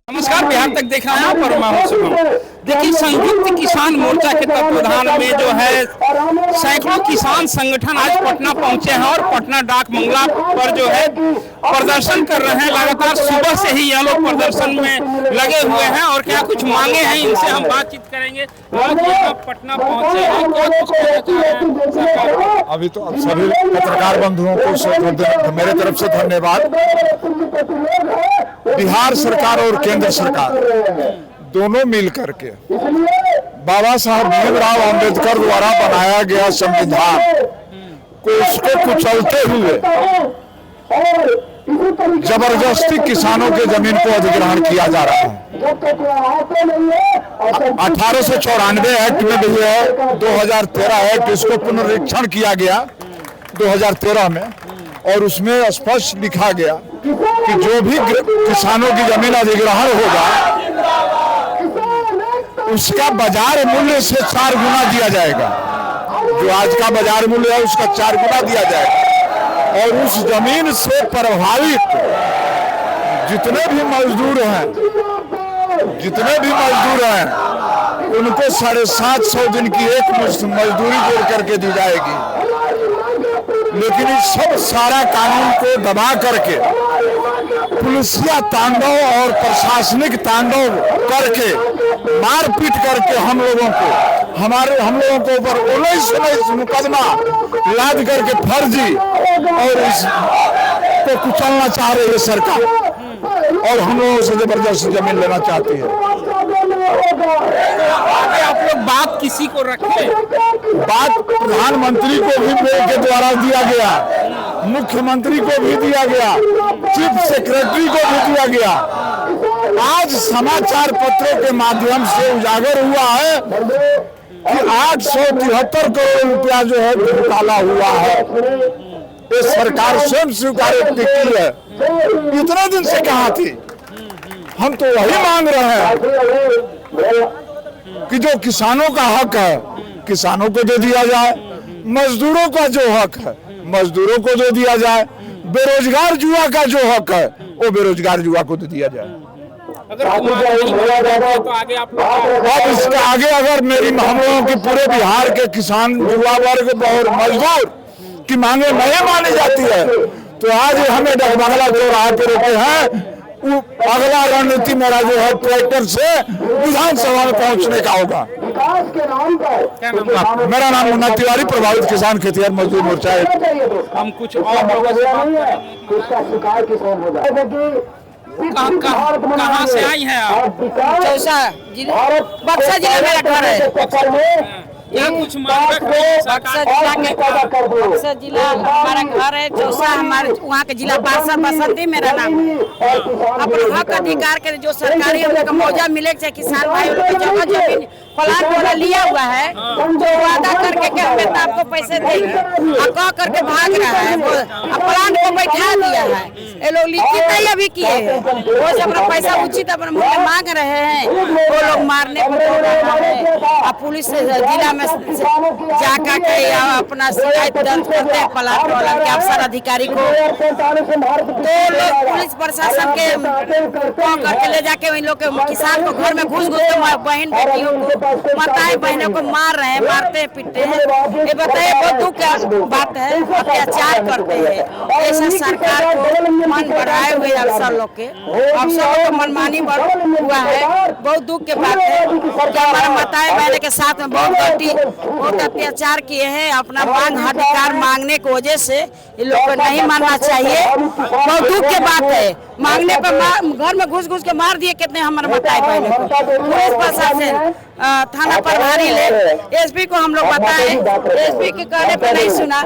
नमस्कार, बिहार तक देख रहे हैं पर मैं हूं शुभम। देखिए, संयुक्त किसान मोर्चा के तत्वाधान में जो है सैकड़ों किसान संगठन आज पटना पहुंचे हैं और पटना डाक बंगला पर जो है प्रदर्शन कर रहे हैं। लगातार सुबह से ही यह लोग प्रदर्शन में लगे हुए हैं और क्या कुछ मांगे हैं इनसे हम बातचीत करेंगे। आज यहाँ पटना पहुंचे हैं, क्या कुछ कहना चाह रहे हैं? अभी तो सभी पत्रकार बंधुओं को मेरे तरफ से धन्यवाद। बिहार सरकार और केंद्र सरकार दोनों मिल करके बाबा साहब भीमराव अंबेडकर द्वारा बनाया गया संविधान को उसको कुचलते हुए जबरदस्ती किसानों के जमीन को अधिग्रहण किया जा रहा है। 1894 एक्ट में भी है, 2013 एक्ट इसको पुनरीक्षण किया गया 2013 में, और उसमें स्पष्ट लिखा गया कि जो भी किसानों की जमीन अधिग्रहण होगा उसका बाजार मूल्य से 4 गुना दिया जाएगा। जो आज का बाजार मूल्य है उसका 4 गुना दिया जाएगा, और उस जमीन से प्रभावित जितने भी मजदूर हैं उनको 750 दिन की एक मुश्त मजदूरी जोड़ करके दी जाएगी। लेकिन इस सब सारा कानून को दबा करके पुलिसिया तांडव और प्रशासनिक तांडव करके मारपीट करके हम लोगों को ऊपर 19 मुकदमा लाद करके फर्जी और इस को कुचलना चाह रही है सरकार, और हम लोगों से जबरदस्ती जमीन लेना चाहती है। आगे आप लोग बात किसी को रखे? बात प्रधानमंत्री को भी मेल के द्वारा दिया गया, मुख्यमंत्री को भी दिया गया, चीफ सेक्रेटरी को भी दिया गया। आज समाचार पत्रों के माध्यम से उजागर हुआ है कि 873 करोड़ रुपया जो है घोटाला हुआ है। ये सरकार स्वयं स्वीकार की है। इतने दिन से कहाँ थी? हम तो वही मांग रहे हैं कि जो किसानों का हक है किसानों को दे दिया जाए, मजदूरों का जो हक है मजदूरों को दे दिया जाए, बेरोजगार युवा का जो हक है वो बेरोजगार युवा को दे दिया जाए। तो आगे आप लोग अब इसके आगे अगर हम लोगों की पूरे बिहार के किसान युवा वर्ग और मजदूर की मांगे नहीं मानी जाती है तो आज हमें डगमगला चौराहे पे रुके हैं। अगला रणनीति मेरा जो है ट्रैक्टर से विधानसभा में पहुंचने का होगा। मेरा नाम मुन्ना तिवारी, प्रभावित किसान खेतिहर मजदूर मोर्चा है। हम कुछ और लोगों से कहाँ से आई हैं आप? चौसा जिला, बक्सर जिला मेरा घर है। क्या कुछ मांग रखे बक्सर जिला हमारा घर है। चौसा हमारे वहाँ के जिला पार्षद बसंती मेरा नाम है। अपने हक अधिकार के जो सरकारी हम लोग मौजा मिले, चाहे किसान भाई जगह जमीन प्लाट वाला लिया हुआ है जो वादा करके कि हमें तो आपको पैसे देंगे और कह करके भाग रहा है। प्लाट को बैठा दिया है। ये लोग लिखित ही अभी किए हैं, वो जो अपना पैसा उचित अपने मूल्य मांग रहे हैं वो लोग मारने को बोल रहा है। और पुलिस जिला में जाकर के अपना शिकायत दर्ज करते हैं प्लाट वाला के अफसर अधिकारी को। तो लोग पुलिस प्रशासन के करके ले जाके इन लोग के किसान को घर में घुस के बहन बेटियों को माताएं बहनों को मार रहे हैं, मारते पीटते हैं। ये बताइए बहुत दुख की बात है, अत्याचार करते हैं। ऐसा सरकार को मन बढ़ाए हुए अफसर लोग के मनमानी हुआ है, बहुत दुख की बात है। हमारे माताएं बहनों के साथ में बहुत अत्याचार किए हैं। अपना मांग अधिकार मांगने की वजह से इन लोग को नहीं मानना चाहिए। बहुत दुख की बात है। मांगने पर घर में घुस के मार दिए कितने हमारे माताएं बहनों को। पुलिस प्रशासन थाना प्रभारी ले एसपी को हम लोग बताए, एसपी के कहने पर नहीं सुना।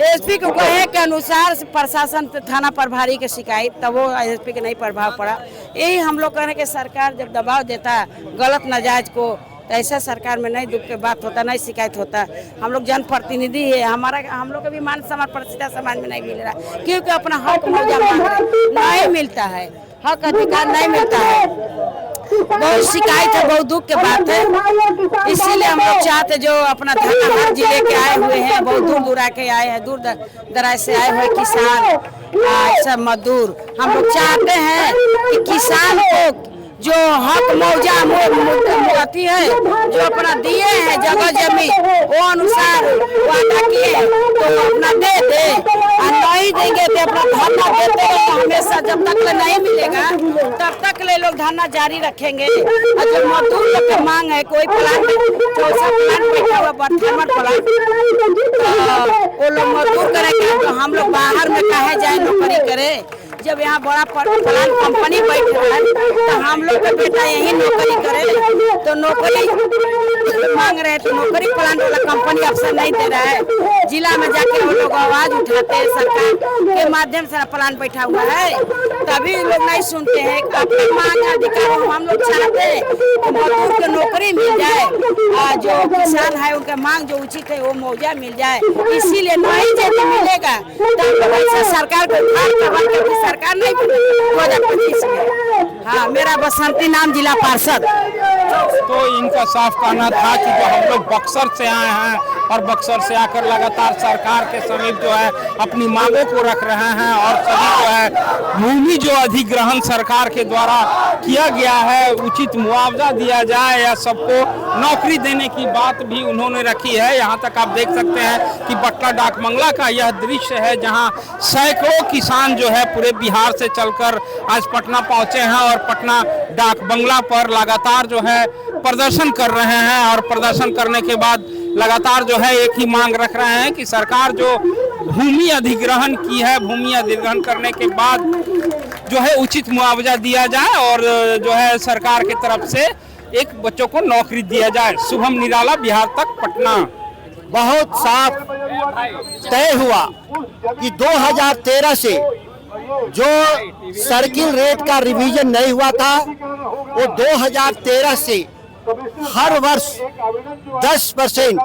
एसपी को कहे के अनुसार प्रशासन थाना प्रभारी के शिकायत, तब वो एसपी के नहीं प्रभाव पड़ा। यही हम लोग कह रहे कि सरकार जब दबाव देता गलत नाजायज को तो ऐसा सरकार में नहीं दुख की बात होता, नहीं शिकायत होता। हम लोग जनप्रतिनिधि है, हम लोग का भी मान सम्मान प्रतिष्ठा समाज में नहीं मिल रहा, क्योंकि अपना हक मौजा नहीं मिलता है, हक अधिकार नहीं मिलता है। बहुत शिकायत है, बहुत दुख की बात है। इसीलिए हम लोग चाहते जो अपना हर जिले के आए हुए हैं, बहुत दूर दूर आके आए हैं, दूर दराज से आए हुए किसान सब मजदूर, हम लोग चाहते हैं कि किसान को जो हक मौजा अथी है, जो अपना दिए हैं जगह जमीन वो अनुसार वादा किए तो अपना दे दे, और नहीं देंगे तो अपना धरना देते रहेंगे हमेशा। जब तक ले नहीं मिलेगा तब तक ले लोग धरना जारी रखेंगे। और जो मजदूर लोग की मांग है, कोई प्लान जो सब प्लान बैठा हुआ बर्थमर प्लान, वो लोग मजदूर करेंगे तो हम लोग बाहर में कहे जाए नौकरी करे। जब यहाँ बड़ा प्लान कंपनी बैठ रहा है तो हम लोग का बेटा यही नौकरी करे, तो नौकरी मांग रहे तो नौकरी प्लान वाला कंपनी अफसर नहीं दे रहा है। जिला में जाके वो लोग आवाज उठाते हैं, सरकार के माध्यम से प्लान बैठा हुआ है, तभी लोग नहीं सुनते हैं। अपनी मांग अधिकार हम लोग चाहते हैं कि मजदूर को नौकरी मिल जाए, जो किसान है उनका मांग जो उचित है वो मुआवजा मिल जाए। इसीलिए नहीं यदि मिलेगा तो सरकार को सरकार नहीं बनी 2025 में। हाँ, मेरा बसंती नाम, जिला पार्षद। तो इनका साफ कहना था कि जो हम लोग बक्सर से आए हैं और बक्सर से आकर लगातार सरकार के समीप जो है अपनी मांगों को रख रहे हैं, और सभी जो है भूमि जो अधिग्रहण सरकार के द्वारा किया गया है उचित मुआवजा दिया जाए या सबको नौकरी देने की बात भी उन्होंने रखी है। यहाँ तक आप देख सकते हैं कि पटना डाक बंगला का यह दृश्य है जहाँ सैकड़ों किसान जो है पूरे बिहार से चलकर आज पटना पहुंचे हैं और पटना डाक बंगला पर लगातार जो है प्रदर्शन कर रहे हैं, और प्रदर्शन करने के बाद लगातार जो है एक ही मांग रख रहे हैं कि सरकार जो भूमि अधिग्रहण की है, भूमि अधिग्रहण करने के बाद जो है उचित मुआवजा दिया जाए और जो है सरकार की तरफ से एक बच्चों को नौकरी दिया जाए। शुभम निराला, बिहार तक, पटना। बहुत साफ तय हुआ कि 2013 से जो सर्किल रेट का रिवीजन नहीं हुआ था वो 2013 से हर वर्ष 10%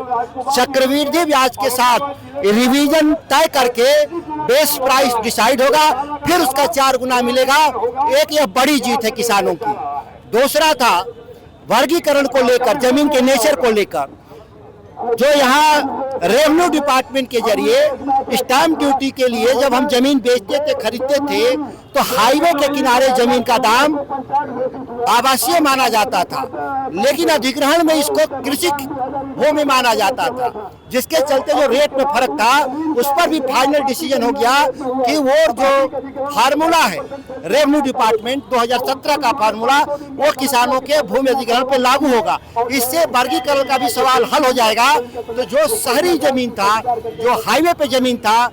चक्रवृद्धि ब्याज के साथ रिवीजन तय करके बेस प्राइस डिसाइड होगा, फिर उसका 4 गुना मिलेगा। एक यह बड़ी जीत है किसानों की। दूसरा था वर्गीकरण को लेकर, जमीन के नेचर को लेकर, जो यहाँ रेवेन्यू डिपार्टमेंट के जरिए स्टाम्प ड्यूटी के लिए जब हम जमीन बेचते थे, खरीदते थे, तो हाईवे के किनारे जमीन का दाम आवासीय माना जाता था, लेकिन अधिग्रहण में इसको कृषि भूमि माना जाता था, जिसके चलते जो रेट में फर्क था उस पर भी फाइनल डिसीजन हो गया कि वो जो फार्मूला है रेवेन्यू डिपार्टमेंट 2017 का फार्मूला वो किसानों के भूमि अधिग्रहण पे लागू होगा। इससे वर्गीकरण का भी सवाल हल हो जाएगा। तो जो शहरी जमीन था, जो हाईवे पे जमीन था,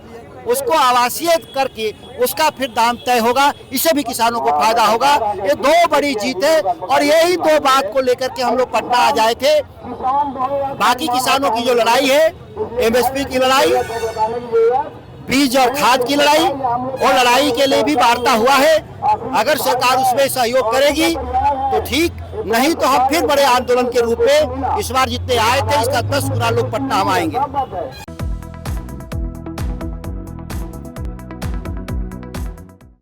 उसको आवासीय करके उसका फिर दाम तय होगा, इससे भी किसानों को फायदा होगा। ये 2 बड़ी जीत है और यही 2 बात को लेकर के हम लोग पटना आ जाए थे। बाकी किसानों की जो लड़ाई है, एमएसपी की लड़ाई, बीज और खाद की लड़ाई, वो लड़ाई के लिए भी वार्ता हुआ है। अगर सरकार उसमें सहयोग करेगी तो ठीक, नहीं तो हम फिर बड़े आंदोलन के रूप में इस बार जितने आए थे इसका 10 गुना लोग पटना हम आएंगे।